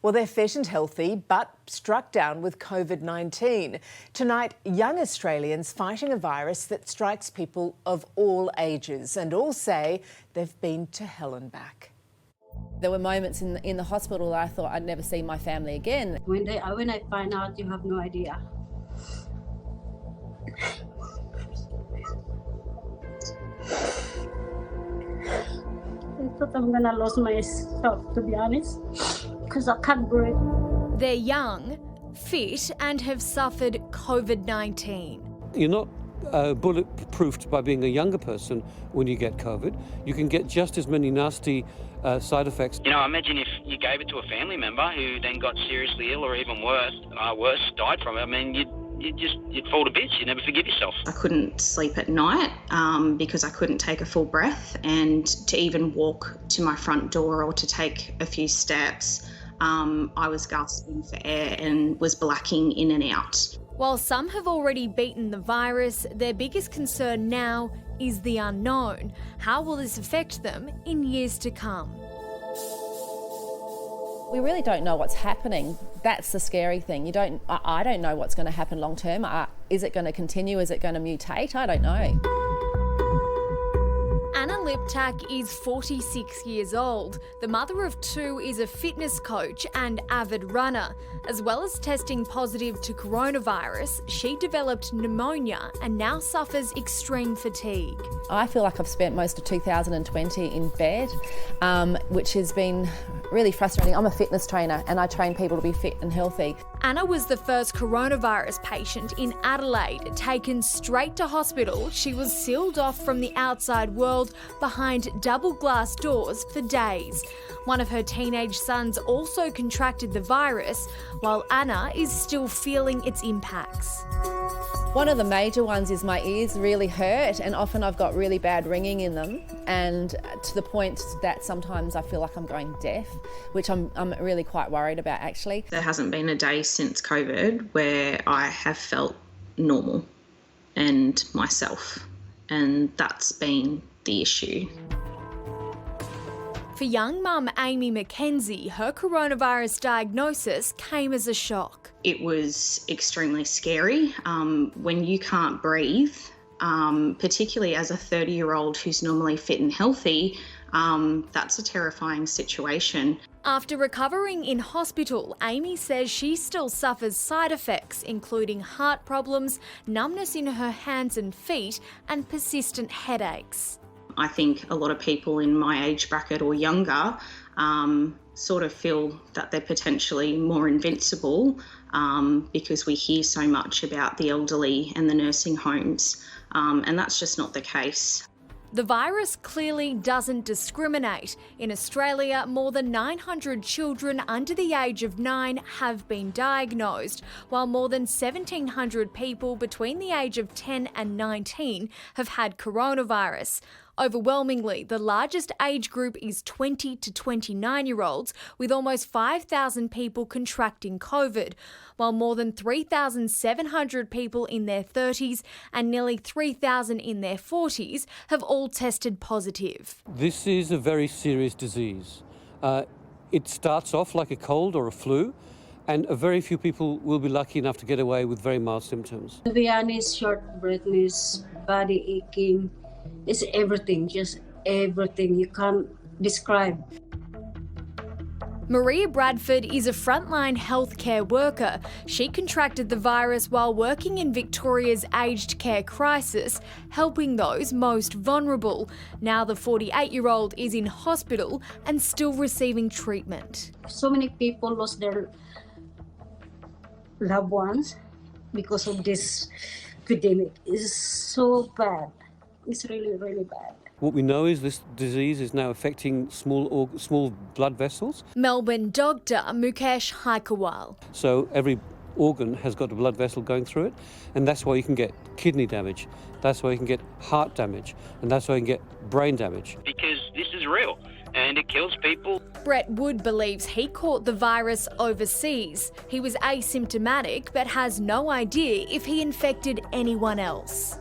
Well, they're fit and healthy, but struck down with COVID-19. Tonight, young Australians fighting a virus that strikes people of all ages, and all say they've been to hell and back. There were moments in the hospital that I thought I'd never see my family again. When I find out, you have no idea. I thought I'm gonna lose myself, to be honest, because I can't breathe. They're young, fit, and have suffered COVID-19. You're not bulletproofed by being a younger person when you get COVID. You can get just as many nasty side effects. You know, imagine if you gave it to a family member who then got seriously ill or even worse, died from it. I mean, you'd fall to bits. You'd never forgive yourself. I couldn't sleep at night because I couldn't take a full breath, and to even walk to my front door or to take a few steps, I was gasping for air and was blacking in and out. While some have already beaten the virus, their biggest concern now is the unknown. How will this affect them in years to come? We really don't know what's happening. That's the scary thing. I don't know what's going to happen long term. Is it going to continue? Is it going to mutate? I don't know. Anna Liptak is 46 years old. The mother of two, is a fitness coach and avid runner. As well as testing positive to coronavirus, she developed pneumonia and now suffers extreme fatigue. I feel like I've spent most of 2020 in bed, which has been really frustrating. I'm a fitness trainer and I train people to be fit and healthy. Anna was the first coronavirus patient in Adelaide. Taken straight to hospital, she was sealed off from the outside world behind double glass doors for days. One of her teenage sons also contracted the virus, while Anna is still feeling its impacts. One of the major ones is my ears really hurt, and often I've got really bad ringing in them, and to the point that sometimes I feel like I'm going deaf, which I'm really quite worried about actually. There hasn't been a day since COVID where I have felt normal and myself, and that's been the issue. For young mum Amy McKenzie, her coronavirus diagnosis came as a shock. It was extremely scary when you can't breathe, particularly as a 30-year-old who's normally fit and healthy. That's a terrifying situation. After recovering in hospital, Amy says she still suffers side effects, including heart problems, numbness in her hands and feet, and persistent headaches. I think a lot of people in my age bracket or younger sort of feel that they're potentially more invincible because we hear so much about the elderly and the nursing homes, and that's just not the case. The virus clearly doesn't discriminate. In Australia, more than 900 children under the age of 9 have been diagnosed, while more than 1,700 people between the age of 10 and 19 have had coronavirus. Overwhelmingly, the largest age group is 20 to 29-year-olds, with almost 5,000 people contracting COVID, while more than 3,700 people in their 30s and nearly 3,000 in their 40s have all tested positive. This is a very serious disease. It starts off like a cold or a flu, and very few people will be lucky enough to get away with very mild symptoms. To be honest, short breathness, body aching, it's everything, just everything you can't describe. Maria Bradford is a frontline healthcare worker. She contracted the virus while working in Victoria's aged care crisis, helping those most vulnerable. Now the 48-year-old is in hospital and still receiving treatment. So many people lost their loved ones because of this epidemic. It's so bad. It's really, really bad. What we know is this disease is now affecting small blood vessels. Melbourne doctor Mukesh Haikawal. So every organ has got a blood vessel going through it, and that's why you can get kidney damage, that's why you can get heart damage, and that's why you can get brain damage. Because this is real and it kills people. Brett Wood believes he caught the virus overseas. He was asymptomatic but has no idea if he infected anyone else.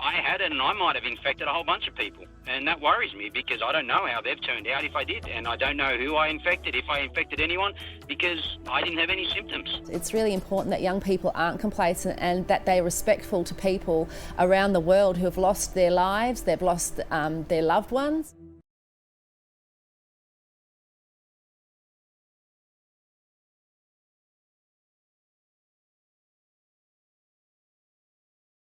I had it and I might have infected a whole bunch of people. And that worries me because I don't know how they've turned out if I did, and I don't know who I infected, if I infected anyone, because I didn't have any symptoms. It's really important that young people aren't complacent and that they're respectful to people around the world who have lost their lives, they've lost their loved ones.